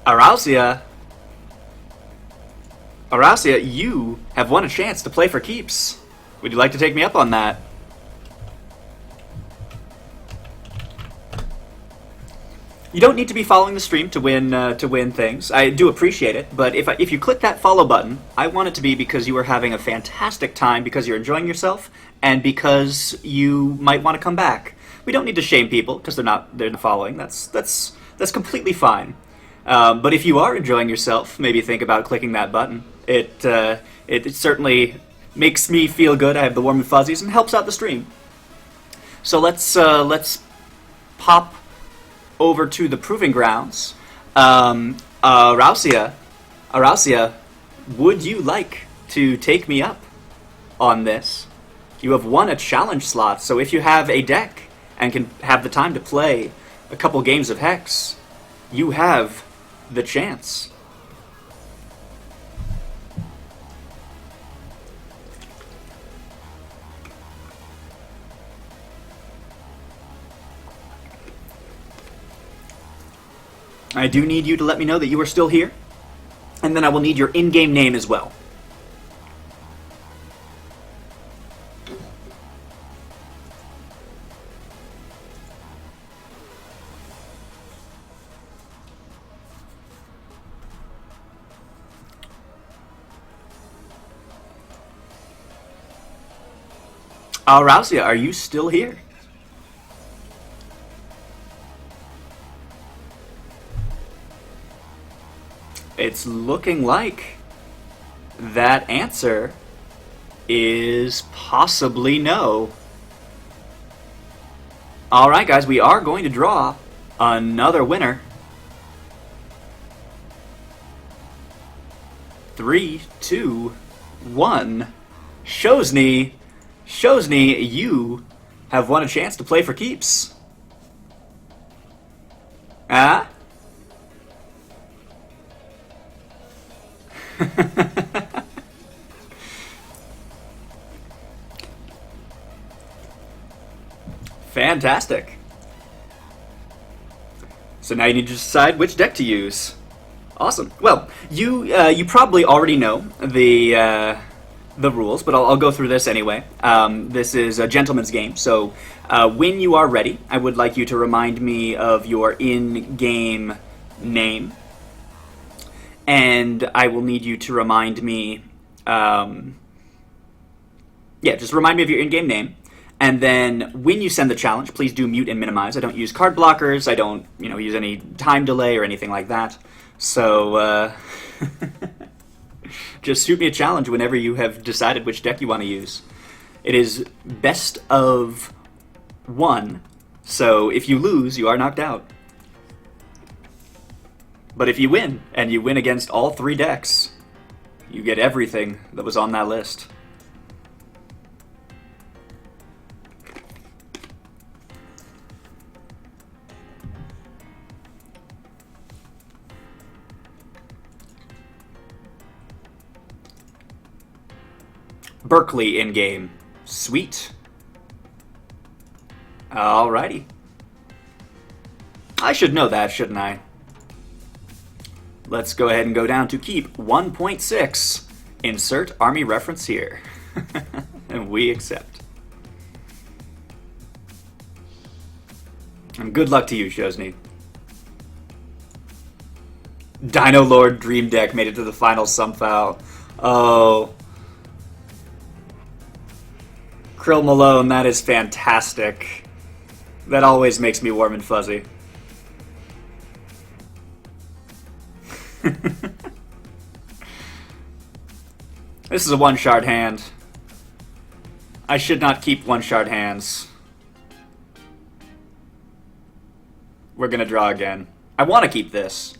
Arausia, Arausia, you have won a chance to play for keeps. Would you like to take me up on that? You don't need to be following the stream to win things. I do appreciate it, but if you click that follow button, I want it to be because you are having a fantastic time, because you're enjoying yourself, and because you might want to come back. We don't need to shame people because they're not following. That's completely fine. But if you are enjoying yourself, maybe think about clicking that button. It certainly makes me feel good. I have the warm and fuzzies and helps out the stream. So let's pop over to the proving grounds. Arausia, would you like to take me up on this? You have won a challenge slot, so if you have a deck and can have the time to play a couple games of Hex, you have the chance. I do need you to let me know that you are still here, and then I will need your in-game name as well. Arausia, are you still here? It's looking like that answer is possibly no. Alright guys, we are going to draw another winner. 3, 2, 1. Showsni, you have won a chance to play for keeps. Ah? Fantastic. So now you need to decide which deck to use. Awesome. Well, you probably already know the rules, but I'll go through this anyway. This is a gentleman's game, so when you are ready, I would like you to remind me of your in-game name. And I will need you to remind me, just remind me of your in-game name. And then when you send the challenge, please do mute and minimize. I don't use card blockers. I don't, use any time delay or anything like that. So, just shoot me a challenge whenever you have decided which deck you want to use. It is best of 1, so if you lose, you are knocked out. But if you win, and you win against all 3 decks, you get everything that was on that list. Berkeley in-game. Sweet. Alrighty. I should know that, shouldn't I? Let's go ahead and go down to keep 1.6. Insert army reference here. And we accept. And good luck to you, Showsni. Dino Lord Dream Deck made it to the final somehow. Oh. Krill Malone, that is fantastic. That always makes me warm and fuzzy. This is a one-shard hand. I should not keep one-shard hands. We're gonna draw again. I want to keep this.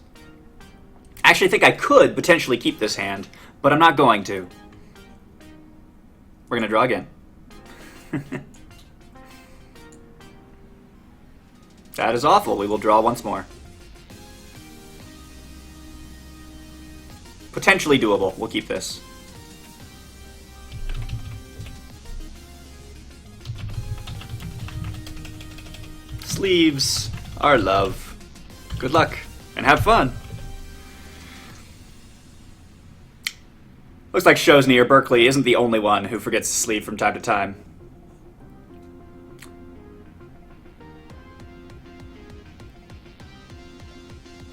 I actually think I could potentially keep this hand, but I'm not going to. We're gonna draw again. That is awful. We will draw once more. Potentially doable. We'll keep this. Sleeves are love. Good luck, and have fun. Looks like Showsni or Berkeley isn't the only one who forgets to sleep from time to time.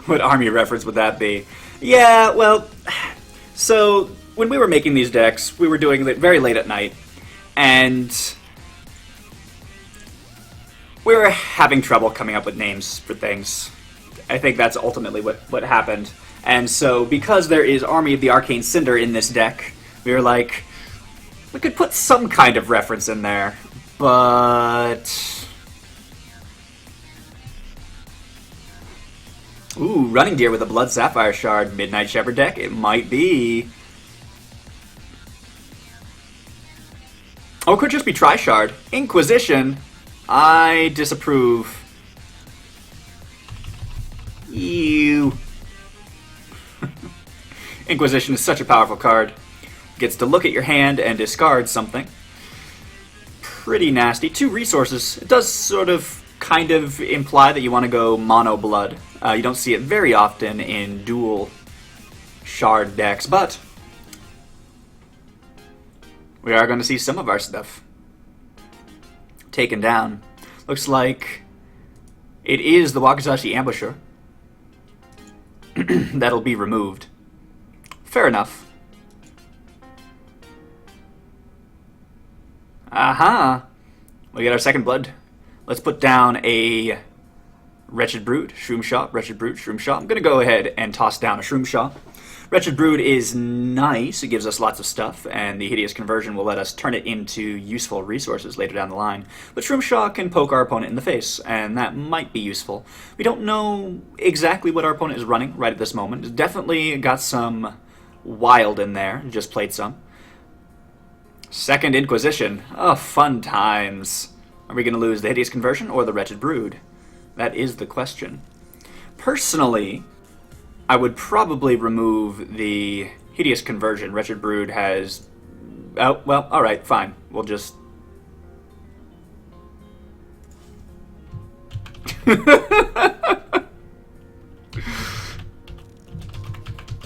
What army reference would that be? Yeah, well, so when we were making these decks, we were doing it very late at night, and we were having trouble coming up with names for things. I think that's ultimately what happened. And so, because there is Army of the Arcane Cinder in this deck, we were like, we could put some kind of reference in there, but... Ooh, Running Deer with a Blood Sapphire Shard, Midnight Shepherd deck, it might be. Oh, it could just be Tri-Shard. Inquisition, I disapprove. Ew. Inquisition is such a powerful card. Gets to look at your hand and discard something. Pretty nasty. 2 resources. It does sort of, kind of imply that you want to go mono blood. You don't see it very often in dual shard decks, but we are going to see some of our stuff taken down. Looks like it is the Wakizashi Ambusher. That'll be removed. Fair enough. Aha! We get our second blood. Let's put down a Wretched Brood, Shroomshaw, Wretched Brood, Shroomshaw. I'm going to go ahead and toss down a Shroomshaw. Wretched Brood is nice. It gives us lots of stuff, and the Hideous Conversion will let us turn it into useful resources later down the line. But Shroomshaw can poke our opponent in the face, and that might be useful. We don't know exactly what our opponent is running right at this moment. It's definitely got some Wild in there. Just played some. Second Inquisition. Oh, fun times. Are we going to lose the Hideous Conversion or the Wretched Brood? That is the question. Personally, I would probably remove the Hideous Conversion. Wretched Brood has... Oh, well, alright, fine. We'll just...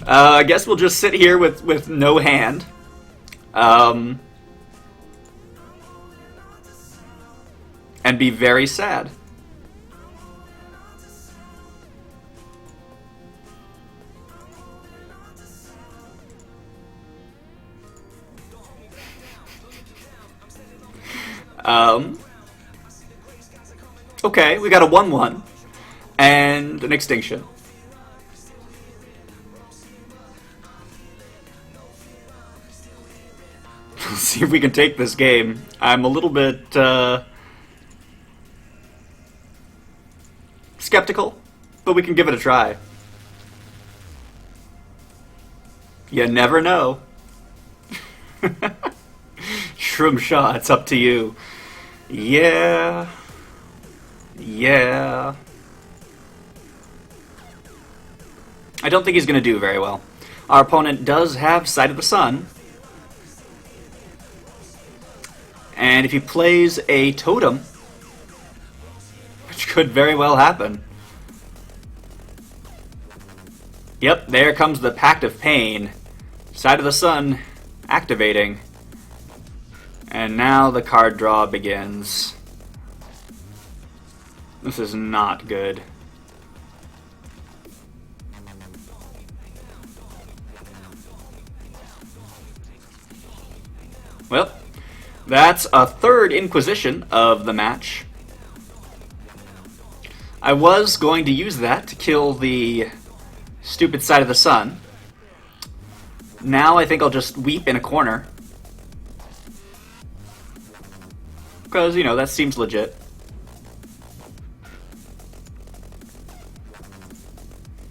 I guess we'll just sit here with no hand. And be very sad. Okay, we got a 1/1 and an extinction. Let's see if we can take this game. I'm a little bit skeptical, but we can give it a try. You never know. Shroomshaw, it's up to you. Yeah. Yeah. I don't think he's going to do very well. Our opponent does have Sight of the Sun. And if he plays a totem, which could very well happen. Yep, there comes the Pact of Pain. Sight of the Sun activating. And now the card draw begins. This is not good. Well, that's a third Inquisition of the match. I was going to use that to kill the stupid Sight of the Sun. Now I think I'll just weep in a corner. Because, you know, that seems legit.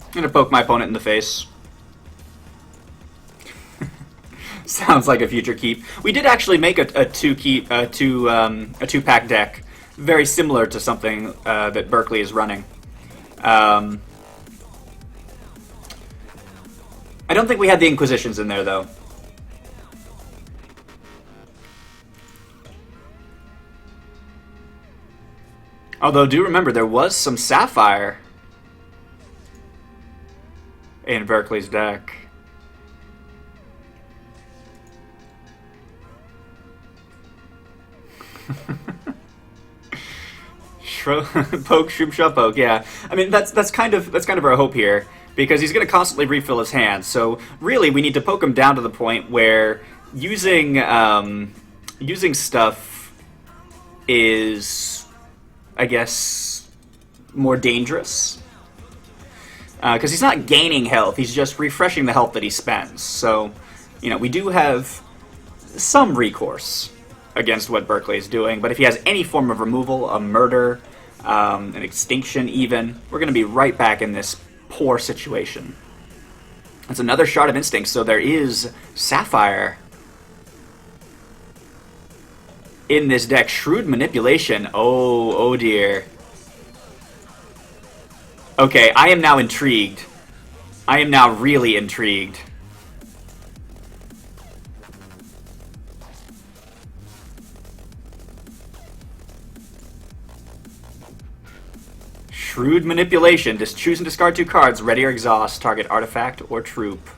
I'm gonna poke my opponent in the face. Sounds like a future keep. We did actually make a two-pack deck, very similar to something that Berkeley is running. I don't think we had the Inquisitions in there, though. Although, do remember, there was some Sapphire in Berkeley's deck. Poke, shroom, shove, poke. Yeah, I mean that's kind of our hope here because he's going to constantly refill his hand. So really, we need to poke him down to the point where using stuff is, I guess, more dangerous because he's not gaining health; he's just refreshing the health that he spends. So, we do have some recourse against what Berkeley is doing, but if he has any form of removal, a murder, an extinction even, we're going to be right back in this poor situation. That's another Shard of Instinct, so there is Sapphire in this deck. Shrewd Manipulation. Oh dear. Okay, I am now intrigued. I am now really intrigued. Shrewd Manipulation. Just choose and discard 2 cards. Ready or exhaust. Target artifact or troop.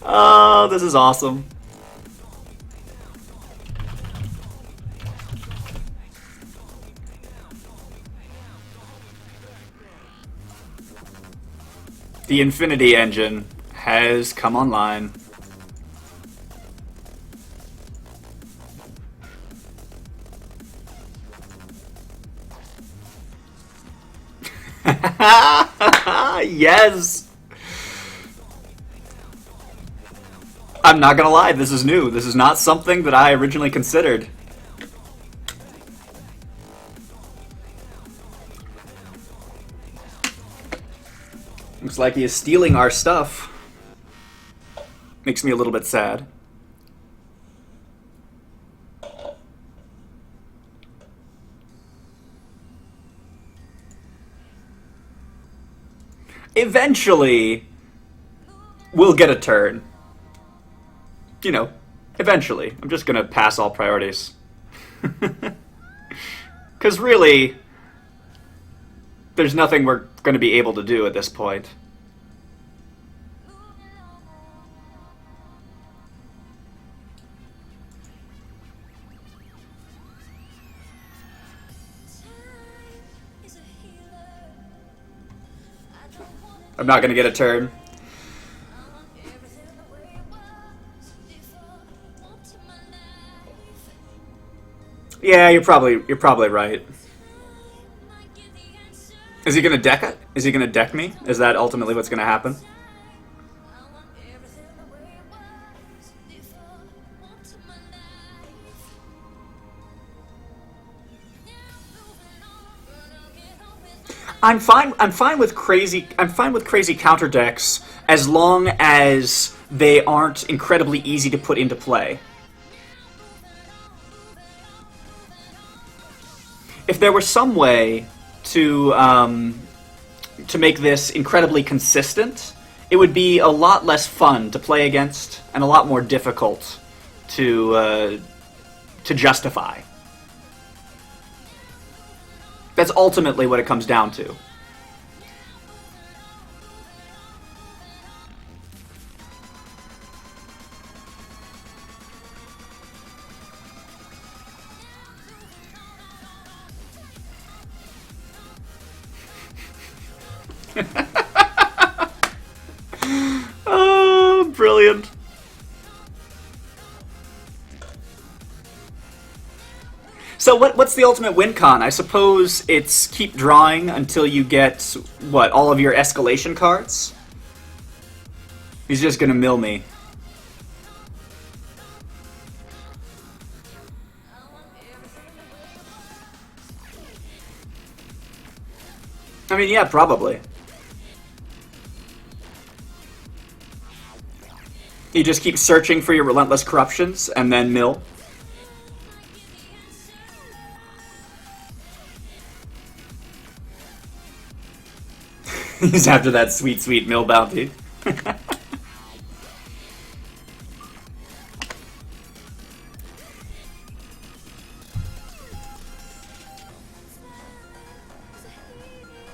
Oh, this is awesome. The Infinity Engine has come online. Yes! I'm not gonna lie, this is new. This is not something that I originally considered. Looks like he is stealing our stuff. Makes me a little bit sad. Eventually, we'll get a turn. Eventually. I'm just gonna pass all priorities. Because really, there's nothing we're gonna be able to do at this point. I'm not gonna get a turn. Yeah, you're probably right. Is he gonna deck it? Is he gonna deck me? Is that ultimately what's gonna happen? I'm fine with crazy counter decks as long as they aren't incredibly easy to put into play. If there were some way to make this incredibly consistent, it would be a lot less fun to play against and a lot more difficult to justify. That's ultimately what it comes down to. Oh, brilliant. So what's the ultimate win con? I suppose it's keep drawing until you get, what, all of your escalation cards? He's just gonna mill me. I mean, yeah, probably. You just keep searching for your relentless corruptions and then mill. He's after that sweet, sweet mill bounty.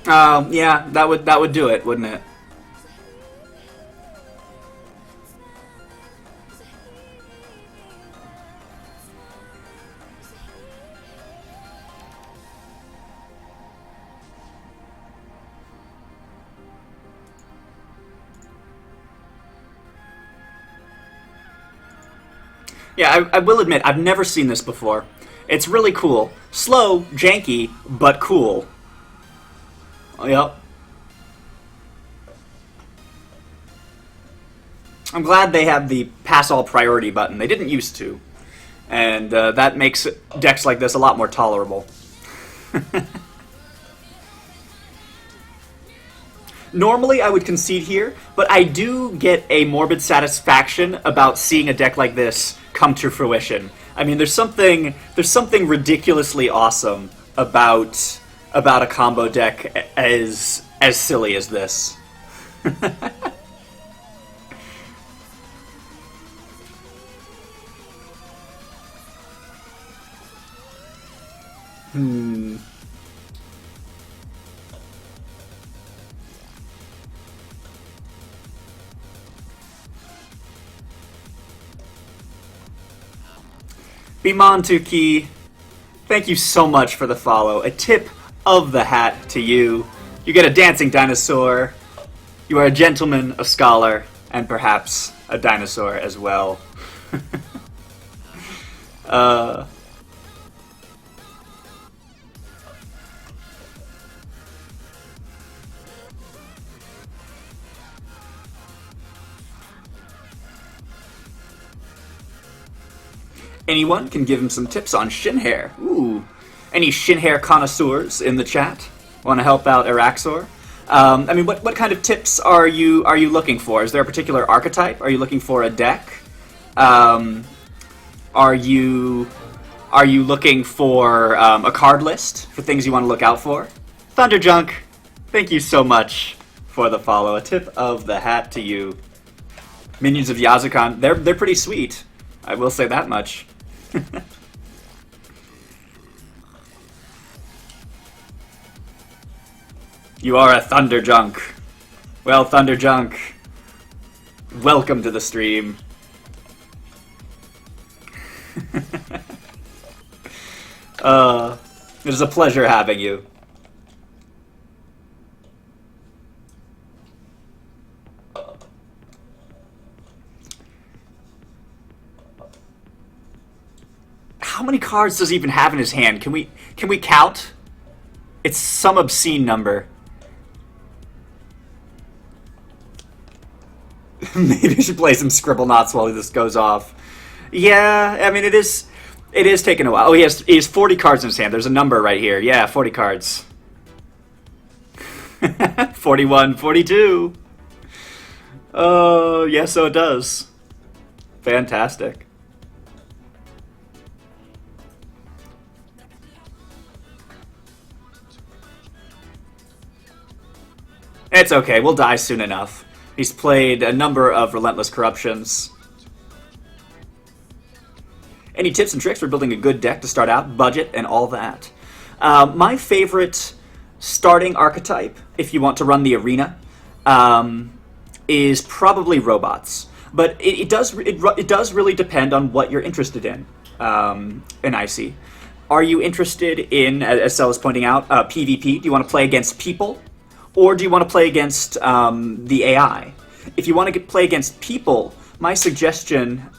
Yeah, that would do it, wouldn't it? Yeah, I will admit, I've never seen this before. It's really cool. Slow, janky, but cool. Yep. I'm glad they have the pass all priority button. They didn't used to. And that makes decks like this a lot more tolerable. Normally, I would concede here, but I do get a morbid satisfaction about seeing a deck like this come to fruition. I mean, there's something ridiculously awesome about a combo deck as silly as this. Hmm. Bimantuki, thank you so much for the follow. A tip of the hat to you. You get a dancing dinosaur. You are a gentleman, a scholar, and perhaps a dinosaur as well. uh, Anyone can give him some tips on shin hair. Ooh. Any shin hair connoisseurs in the chat? Want to help out Araxor? I mean, what kind of tips are you looking for? Is there a particular archetype? Are you looking for a deck? Um, are you are you looking for a card list for things you want to look out for? Thunderjunk, thank you so much for the follow. A tip of the hat to you. Minions of Yazukan, they're pretty sweet. I will say that much. You are a Thunderjunk. Well, Thunderjunk, welcome to the stream. It is a pleasure having you. How many cards does he even have in his hand? Can we count? It's some obscene number. Maybe I should play some Scribblenauts while this goes off. Yeah, I mean it is taking a while. Oh, he has 40 cards in his hand. There's a number right here. Yeah, 40 cards. 41, 42. Oh, yeah, so it does. Fantastic. It's okay, we'll die soon enough. He's played a number of Relentless Corruptions. Any tips and tricks for building a good deck to start out, budget, and all that? My favorite starting archetype, if you want to run the arena, is probably robots. But it does really depend on what you're interested in Icy. Are you interested in, as Cell is pointing out, PvP? Do you want to play against people? Or do you want to play against the AI? If you want to play against people, my suggestion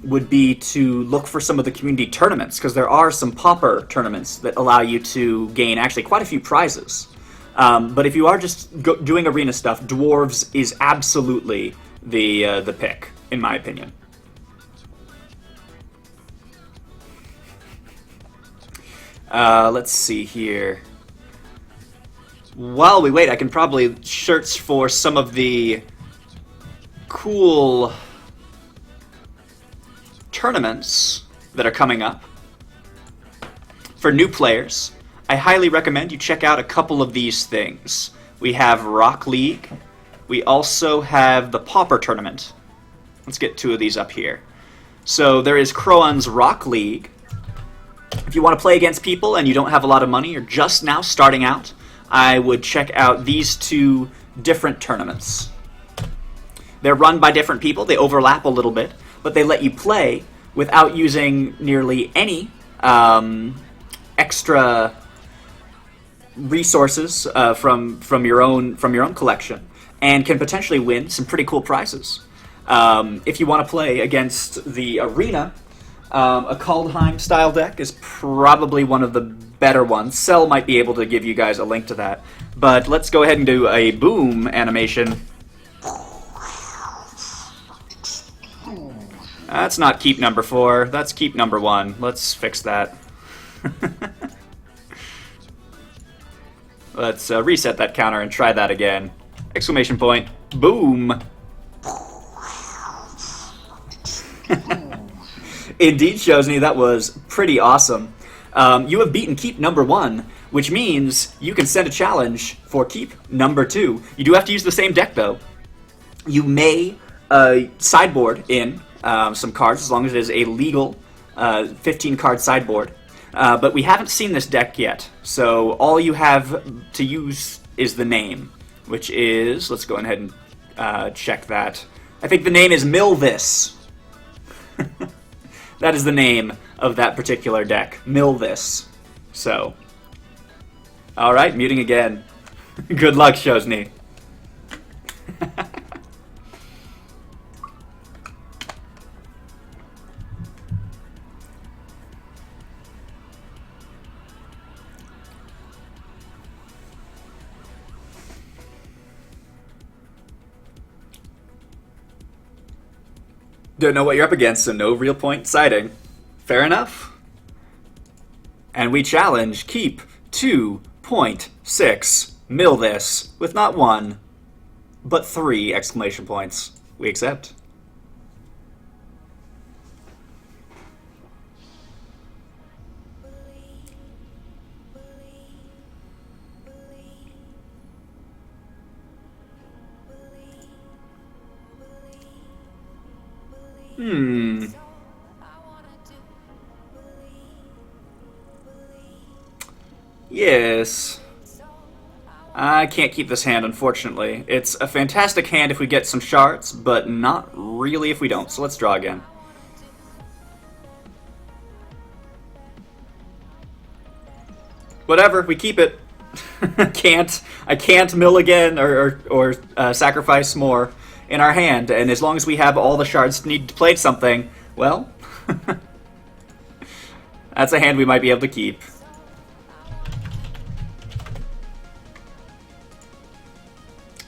would be to look for some of the community tournaments, because there are some pauper tournaments that allow you to gain actually quite a few prizes. But if you are just doing arena stuff, Dwarves is absolutely the pick, in my opinion. Let's see here. While we wait, I can probably search for some of the cool tournaments that are coming up. For new players, I highly recommend you check out a couple of these things. We have Rock League. We also have the Pauper Tournament. Let's get two of these up here. So there is Crowan's Rock League. If you want to play against people and you don't have a lot of money, you're just now starting out, I would check out these two different tournaments. They're run by different people, they overlap a little bit, but they let you play without using nearly any extra resources from your own collection, and can potentially win some pretty cool prizes. If you want to play against the Arena, a Kaldheim style deck is probably one of the better ones. Cell might be able to give you guys a link to that. But let's go ahead and do a boom animation. That's not keep number 4, that's keep number 1. Let's fix that. Let's reset that counter and try that again. Exclamation point. Boom! Indeed, Showsni, that was pretty awesome. You have beaten keep number 1, which means you can send a challenge for keep number 2. You do have to use the same deck, though. You may sideboard in some cards, as long as it is a legal 15-card sideboard. But we haven't seen this deck yet, so all you have to use is the name, which is... Let's go ahead and check that. I think the name is Mill This. That is the name of that particular deck. Mill This. So. Alright, muting again. Good luck, Showsni. Don't know what you're up against, so no real point citing. Fair enough. And we challenge keep 2.6. Mill this with not 1, but 3 exclamation points. We accept. Yes. I can't keep this hand, unfortunately. It's a fantastic hand if we get some shards, but not really if we don't. So let's draw again. Whatever, we keep it. I can't mill again or sacrifice more in our hand, and as long as we have all the shards needed to play something, well, that's a hand we might be able to keep.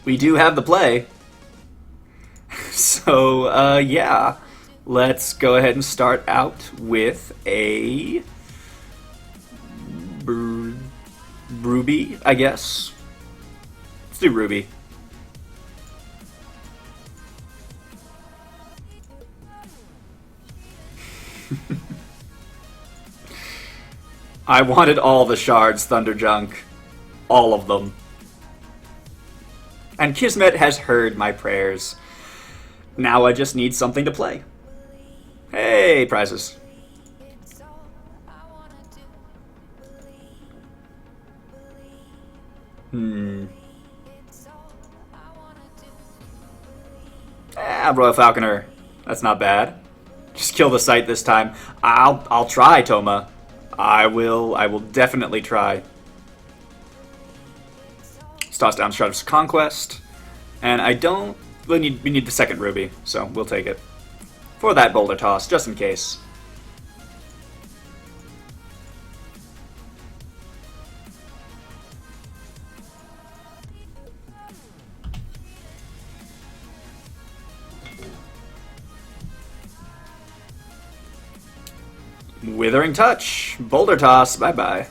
We do have the play. So, yeah. Let's go ahead and start out with a Ruby, I guess. Let's do Ruby. I wanted all the shards, Thunderjunk. All of them. And Kismet has heard my prayers. Now I just need something to play. Hey, prizes. Royal Falconer. That's not bad. Just kill the site this time. I'll try, Toma. I will definitely try. Let's toss down Shard's Conquest. And I don't... We need the second ruby, so we'll take it. For that boulder toss, just in case. Withering Touch. Boulder Toss. Bye-bye.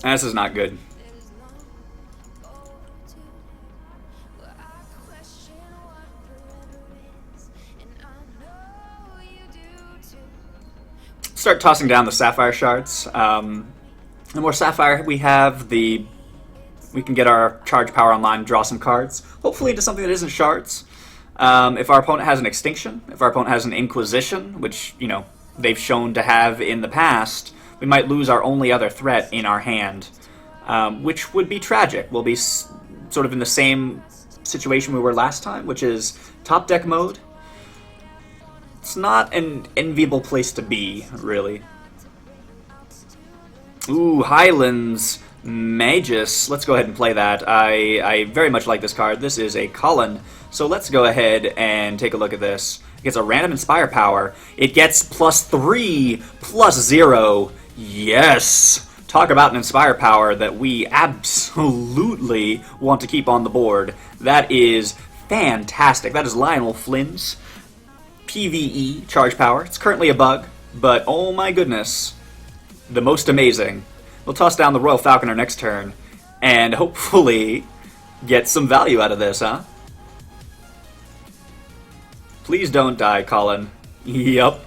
This is not good. Start tossing down the Sapphire Shards. The more Sapphire we have, we can get our charge power online, draw some cards. Hopefully into something that isn't shards. If our opponent has an Extinction, if our opponent has an Inquisition, which, you know, they've shown to have in the past, we might lose our only other threat in our hand, which would be tragic. We'll be sort of in the same situation we were last time, which is top deck mode. It's not an enviable place to be, really. Ooh, Highlands Magus. Let's go ahead and play that. I very much like this card. This is a Cullen. So let's go ahead and take a look at this. It gets a random Inspire power. It gets +3, +0. Yes! Talk about an Inspire power that we absolutely want to keep on the board. That is fantastic. That is Lionel Flynn's PvE charge power. It's currently a bug, but oh my goodness, the most amazing. We'll toss down the Royal Falconer next turn, and hopefully get some value out of this, huh? Please don't die, Colin. Yup.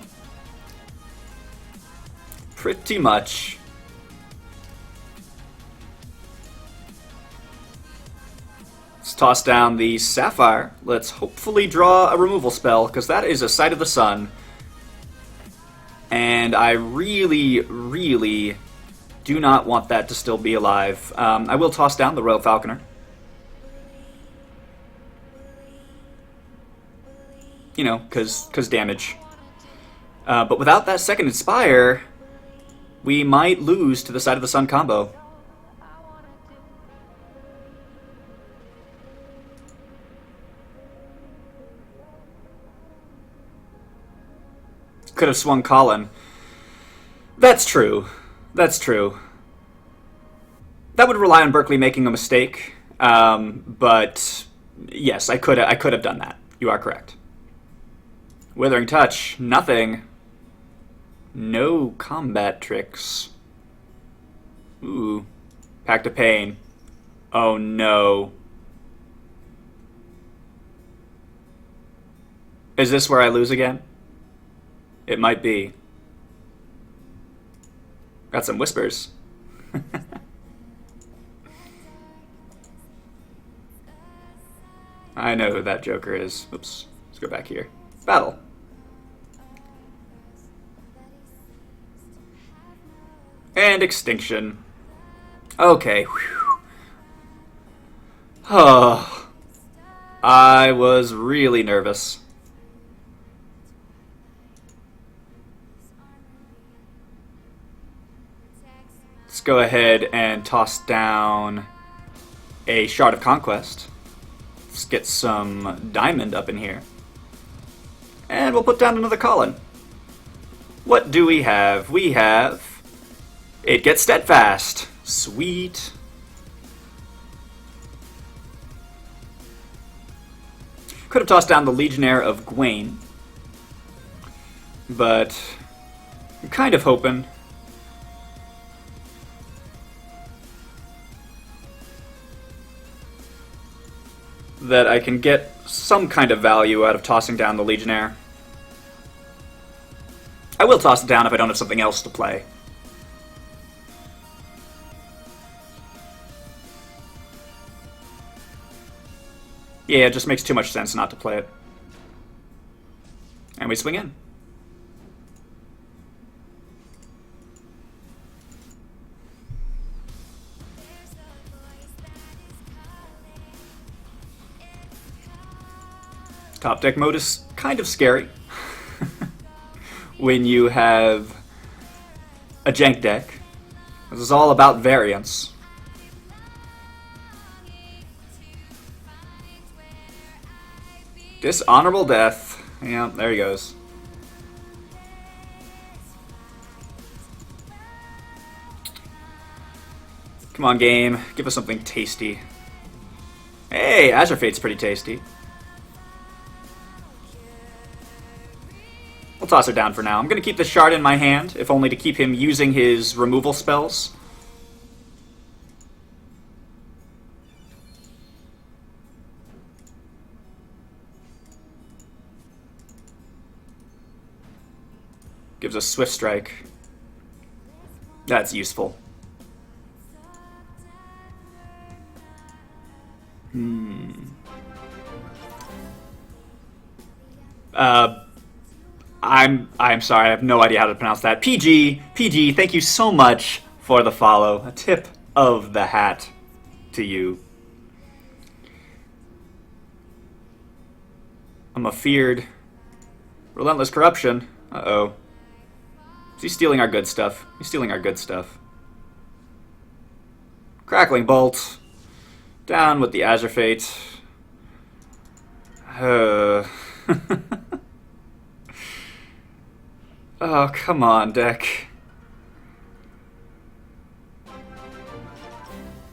Pretty much. Let's toss down the Sapphire. Let's hopefully draw a removal spell, because that is a Sight of the Sun. And I really, really do not want that to still be alive. I will toss down the Royal Falconer. You know, because damage. But without that second Inspire, we might lose to the Sight of the Sun combo. Could have swung Colin. That's true. That's true. That would rely on Berkeley making a mistake. But yes, I could have done that. You are correct. Withering Touch. Nothing. No combat tricks. Ooh. Pact of Pain. Oh no. Is this where I lose again? It might be. Got some whispers. I know who that Joker is. Oops. Let's go back here. Battle. And Extinction. Okay. Whew. Oh. I was really nervous. Let's go ahead and toss down a Shard of Conquest. Let's get some diamond up in here. And we'll put down another Colin. What do we have? We have... It gets Steadfast. Sweet. Could have tossed down the Legionnaire of Gwaine. But I'm kind of hoping... that I can get some kind of value out of tossing down the Legionnaire. I will toss it down if I don't have something else to play. Yeah, it just makes too much sense not to play it. And we swing in. Top deck mode is kind of scary when you have a jank deck. This is all about variance. Dishonorable Death. Yeah, there he goes. Come on, game. Give us something tasty. Hey, Azure Fate's pretty tasty. We'll toss her down for now. I'm going to keep the shard in my hand, if only to keep him using his removal spells. Gives us Swift Strike. That's useful. Uh, I'm sorry, I have no idea how to pronounce that. PG, thank you so much for the follow. A tip of the hat to you. I'm a feared. Relentless corruption. Uh-oh. Is he stealing our good stuff? He's stealing our good stuff. Crackling bolt. Down with the Azure Fate. Oh, come on, deck.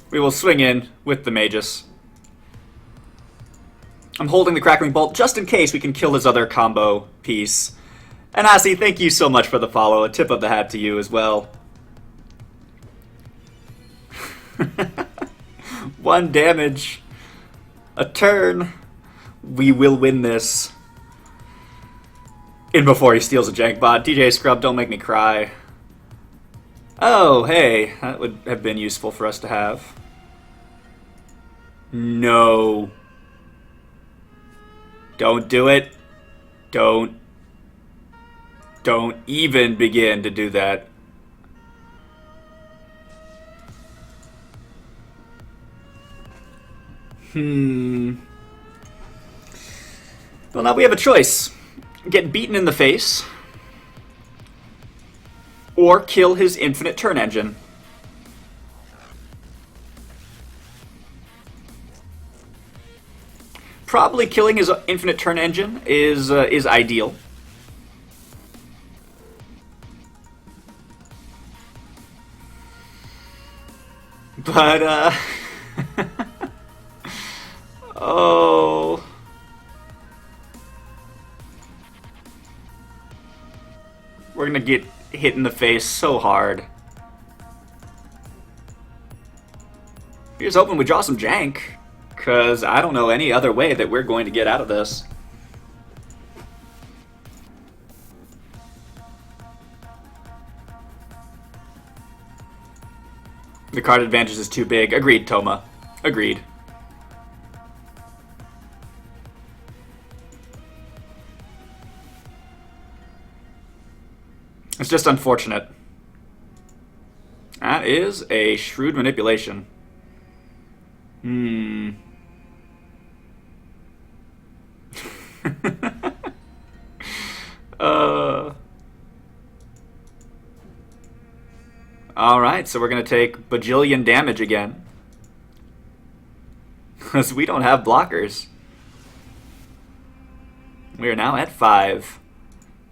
We will swing in with the Magus. I'm holding the Crackling Bolt just in case we can kill his other combo piece. And Asi, thank you so much for the follow. A tip of the hat to you as well. 1 damage. A turn. We will win this. In before he steals a jank bot. DJ Scrub, don't make me cry. Oh, hey. That would have been useful for us to have. No. Don't do it. Don't even begin to do that. Well, now we have a choice. Get beaten in the face, or kill his infinite turn engine. Probably killing his infinite turn engine is ideal. But oh. We're gonna get hit in the face so hard. Here's hoping we draw some jank, because I don't know any other way that we're going to get out of this. The card advantage is too big. Agreed, Toma. Agreed. It's just unfortunate. That is a shrewd manipulation. Alright, so we're going to take bajillion damage again. Because we don't have blockers. We are now at 5.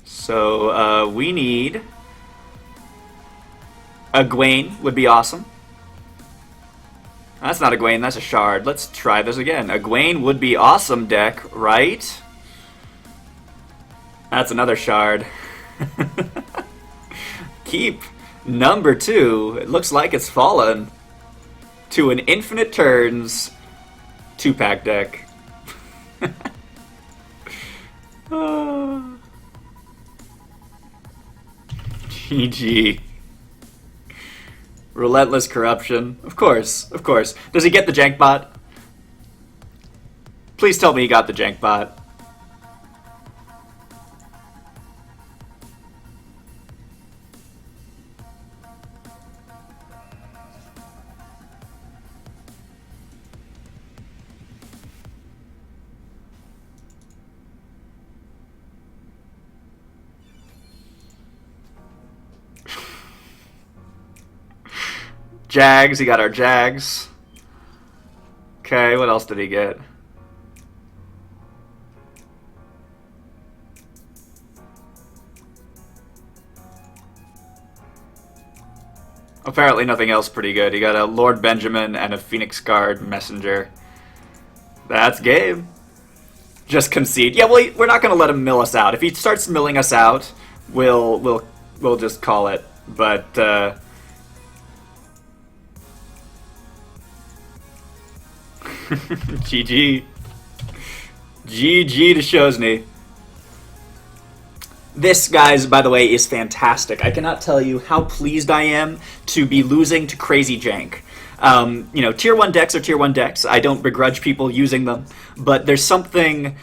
So, we need... a Gwaine would be awesome. That's not a Gwaine, that's a Shard. Let's try this again. A Gwaine would be awesome, deck, right? That's another Shard. Keep number 2. It looks like it's fallen to an infinite turns 2-pack deck. GG. Relentless corruption. Of course, of course. Does he get the jank bot? Please tell me he got the jank bot. Jags, he got our Jags. Okay, what else did he get? Apparently nothing else pretty good. He got a Lord Benjamin and a Phoenix Guard Messenger. That's game. Just concede. Yeah, well, we're not going to let him mill us out. If he starts milling us out, we'll just call it. But GG. GG to Showsni. This, guys, by the way, is fantastic. I cannot tell you how pleased I am to be losing to Crazy Jank. You know, Tier 1 decks are Tier 1 decks. I don't begrudge people using them. But there's something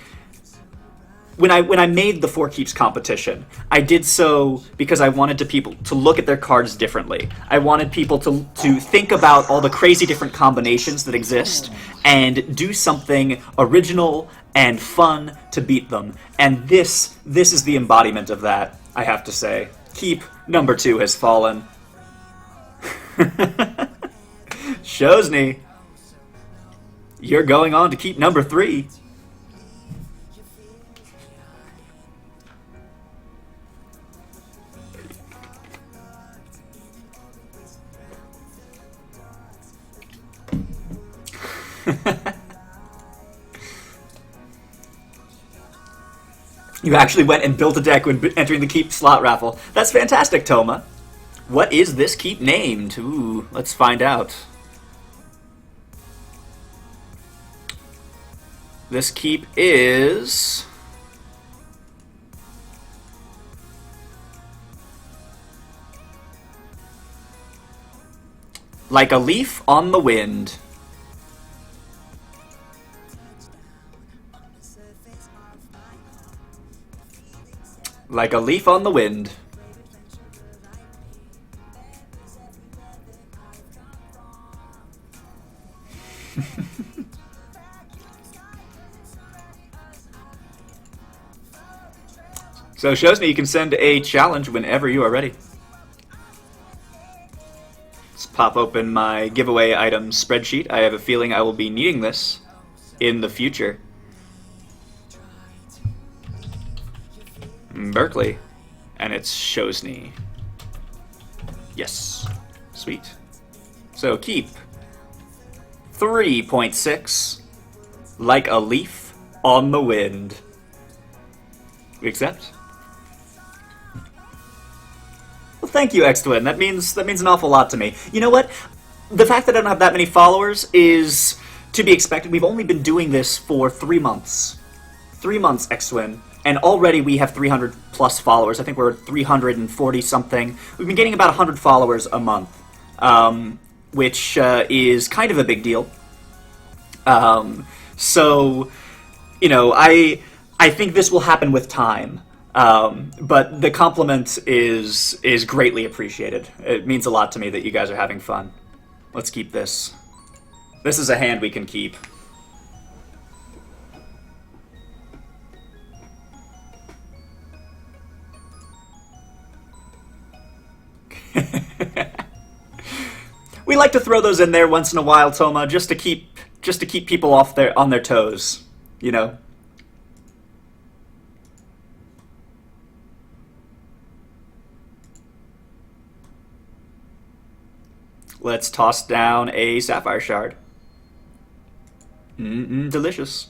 when I made the Four Keeps competition, I did so because I wanted people to look at their cards differently. I wanted people to think about all the crazy different combinations that exist and do something original and fun to beat them. And this is the embodiment of that, I have to say. Keep number 2 has fallen. Showsni, you're going on to keep number 3. You actually went and built a deck when entering the Keep slot raffle. That's fantastic, Toma. What is this Keep named? Ooh, let's find out. This Keep is... Like a Leaf on the Wind. Like a leaf on the wind. So Showsni, you can send a challenge whenever you are ready. Let's pop open my giveaway items spreadsheet. I have a feeling I will be needing this in the future. Berkeley, and it's Showsni. Yes, sweet. So keep 3.6, like a leaf on the wind. We accept. Well, thank you, X-Twin. That means an awful lot to me. You know what? The fact that I don't have that many followers is to be expected. We've only been doing this for 3 months. 3 months, X-Twin. And already we have 300 plus followers. I think we're 340 something. We've been getting about 100 followers a month, which is kind of a big deal. So, you know, I think this will happen with time. But the compliment is greatly appreciated. It means a lot to me that you guys are having fun. Let's keep this. This is a hand we can keep. We like to throw those in there once in a while, Toma, just to keep people on their toes, you know. Let's toss down a Sapphire Shard. Delicious.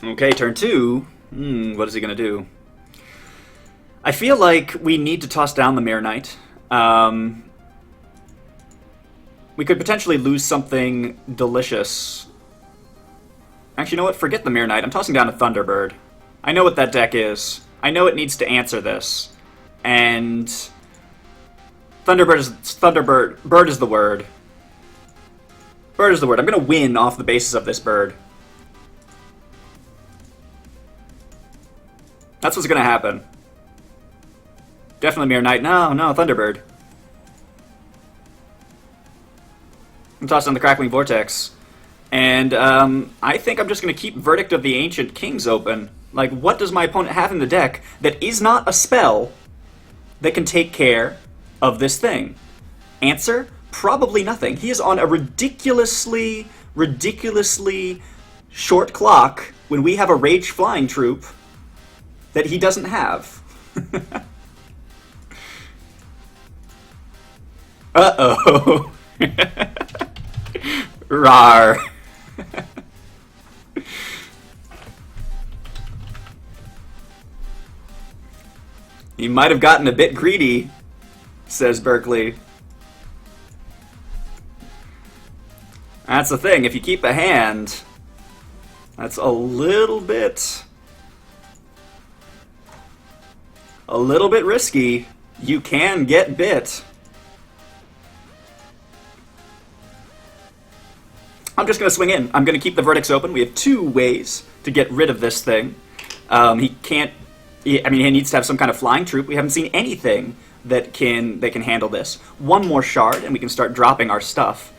Okay, turn 2. What is he gonna do? I feel like we need to toss down the Mirror Knight. We could potentially lose something delicious. Actually, you know what? Forget the Mirror Knight. I'm tossing down a Thunderbird. I know what that deck is. I know it needs to answer this. And Bird is the word. Bird is the word. I'm gonna win off the basis of this bird. That's what's gonna happen. Definitely Mirror Knight. No, Thunderbird. I'm tossing on the Crackling Vortex. And I think I'm just gonna keep Verdict of the Ancient Kings open. Like, what does my opponent have in the deck that is not a spell that can take care of this thing? Answer? Probably nothing. He is on a ridiculously short clock when we have a Rage Flying Troop that he doesn't have. Uh-oh. Rar. He might have gotten a bit greedy, says Berkeley. That's the thing, if you keep a hand, that's a little bit risky. You can get bit. I'm just going to swing in. I'm going to keep the verdicts open. We have 2 ways to get rid of this thing. He can't... I mean, he needs to have some kind of flying troop. We haven't seen anything that can handle this. 1 more shard, and we can start dropping our stuff.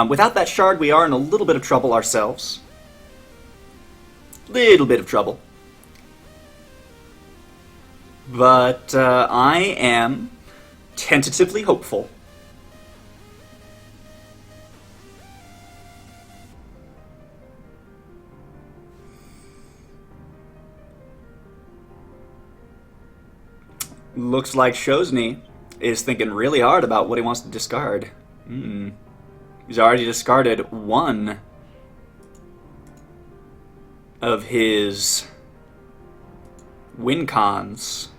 Without that shard, we are in a little bit of trouble ourselves. Little bit of trouble. But I am tentatively hopeful. Looks like Showsni is thinking really hard about what he wants to discard. He's already discarded 1 of his win cons.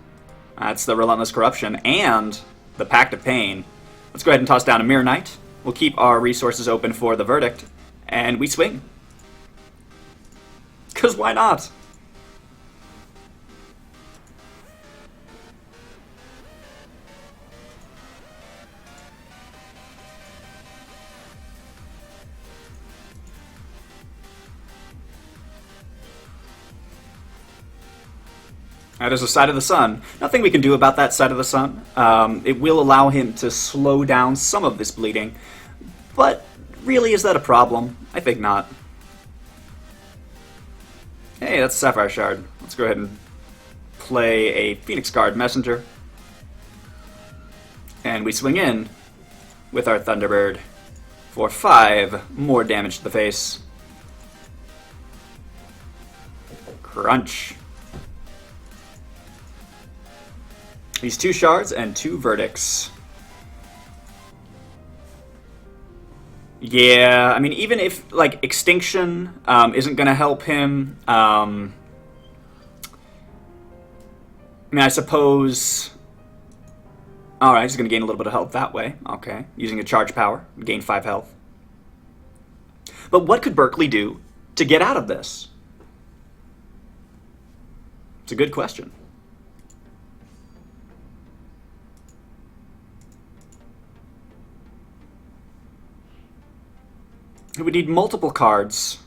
That's the Relentless Corruption and the Pact of Pain. Let's go ahead and toss down a Mirror Knight. We'll keep our resources open for the verdict, and we swing. Because why not? That is a Side of the Sun. Nothing we can do about that Side of the Sun. It will allow him to slow down some of this bleeding. But really, is that a problem? I think not. Hey, that's a Sapphire Shard. Let's go ahead and play a Phoenix Guard Messenger. And we swing in with our Thunderbird for 5 more damage to the face. Crunch. These 2 shards and 2 verdicts. Yeah, I mean, even if, like, Extinction isn't going to help him, I mean, I suppose... Alright, he's going to gain a little bit of health that way. Okay, using a charge power, gain 5 health. But what could Berkeley do to get out of this? It's a good question. He would need multiple cards.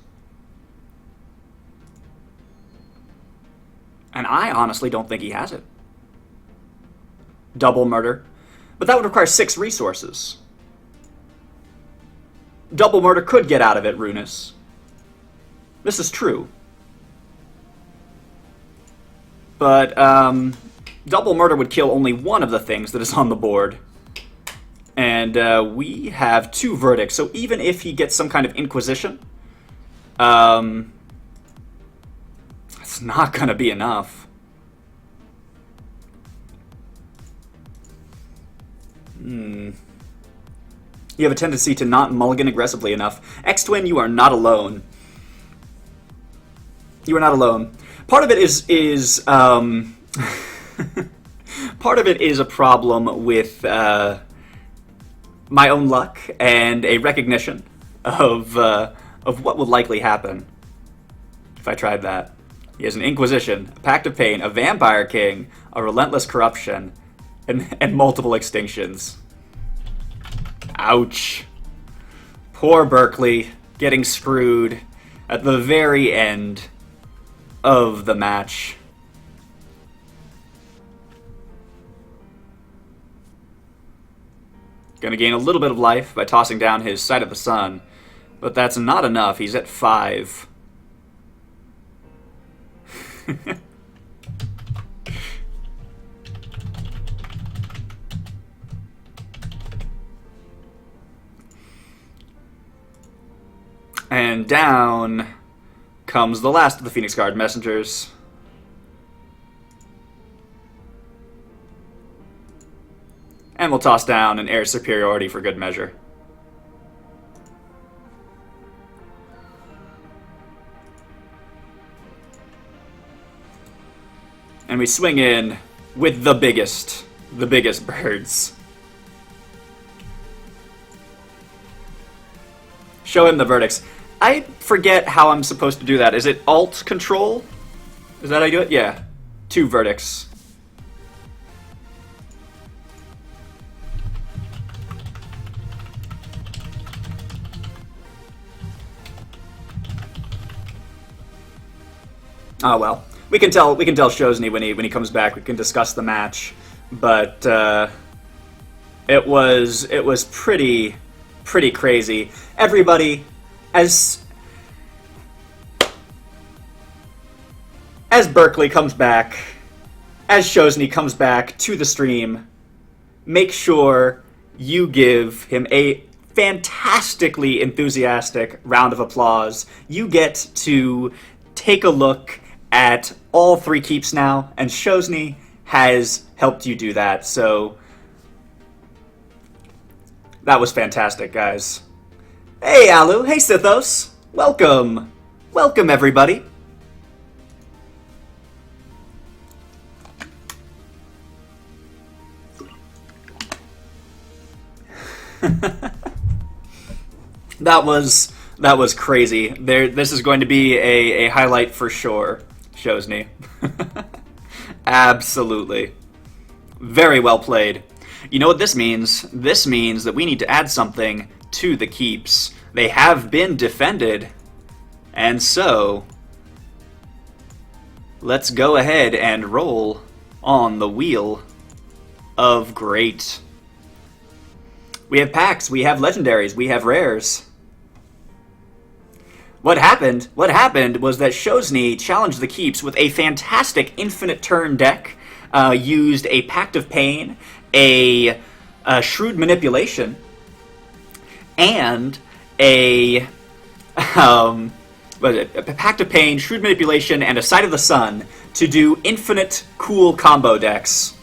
And I honestly don't think he has it. Double Murder. But that would require 6 resources. Double Murder could get out of it, Runus. This is true. But, Double Murder would kill only 1 of the things that is on the board. And we have 2 verdicts, so even if he gets some kind of Inquisition, it's not going to be enough. You have a tendency to not mulligan aggressively enough. X-Twin, you are not alone. You are not alone. Part of it is part of it is a problem with... my own luck and a recognition of what would likely happen if I tried that. He has an Inquisition, a Pact of Pain, a Vampire King, a Relentless Corruption, and multiple extinctions. Ouch. Poor Berkeley getting screwed at the very end of the match. Going to gain a little bit of life by tossing down his Side of the Sun, but that's not enough. He's at 5. And down comes the last of the Phoenix Guard Messengers. And we'll toss down an Air Superiority for good measure. And we swing in with the biggest birds. Show him the verdicts. I forget how I'm supposed to do that. Is it Alt Control? Is that how you do it? Yeah. 2 verdicts. Oh well, we can tell Showsni when he comes back. We can discuss the match, but it was pretty crazy. Everybody, as Berkeley comes back, as Showsni comes back to the stream, make sure you give him a fantastically enthusiastic round of applause. You get to take a look at all three keeps now, and Showsni has helped you do that, so that was fantastic, guys. Hey, Alu. Hey, Sithos. Welcome. Welcome, everybody. That was crazy. This is going to be a highlight for sure, Showsni. Absolutely. Very well played. You know what this means? This means that we need to add something to the keeps. They have been defended, and so let's go ahead and roll on the wheel of great. We have packs, we have legendaries, we have rares. What happened was that Showsni challenged the keeps with a fantastic infinite turn deck, used a Pact of Pain, a Shrewd Manipulation, and a Pact of Pain, Shrewd Manipulation, and a Sight of the Sun to do infinite cool combo decks.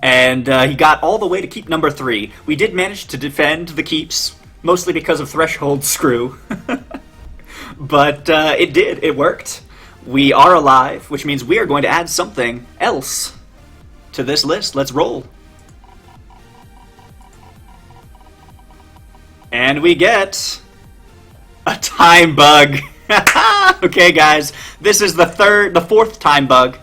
And he got all the way to keep number 3. We did manage to defend the keeps, mostly because of Threshold Screw. But it worked. We are alive, which means we are going to add something else to this list. Let's roll. And we get a time bug. Okay, guys, this is the fourth time bug.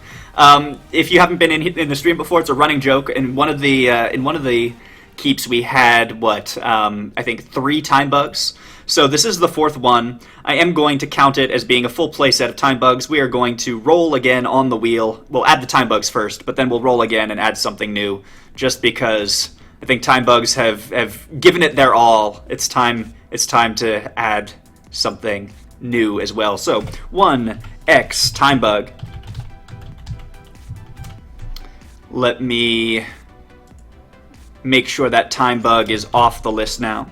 If you haven't been in the stream before, it's a running joke. In one of the keeps, we had I think 3 time bugs. So this is the 4th one. I am going to count it as being a full playset of time bugs. We are going to roll again on the wheel. We'll add the time bugs first, but then we'll roll again and add something new, just because I think time bugs have given it their all. It's time to add something new as well. So 1x time bug. Let me make sure that time bug is off the list now.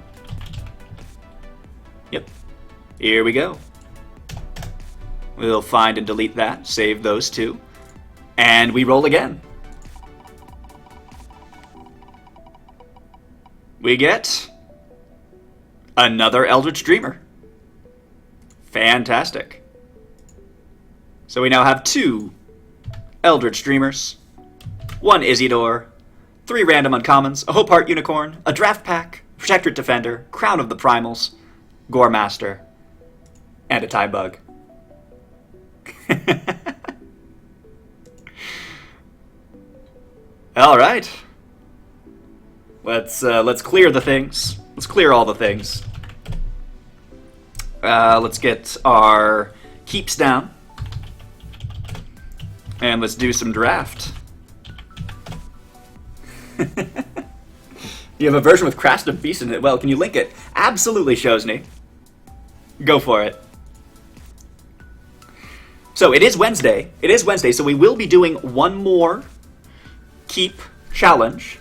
Yep. Here we go. We'll find and delete that, save those 2, and we roll again. We get another Eldritch Dreamer. Fantastic. So we now have 2 Eldritch Dreamers, 1 Isidore, 3 random uncommons, a Hope Heart Unicorn, a Draft Pack, Protectorate Defender, Crown of the Primals, Gore Master, and a time bug. All right. Let's clear the things. Let's clear all the things. Let's get our keeps down, and let's do some draft. You have a version with Crash of Beast in it. Well, can you link it? Absolutely, Showsni. Go for it. So it is Wednesday. So we will be doing one more keep challenge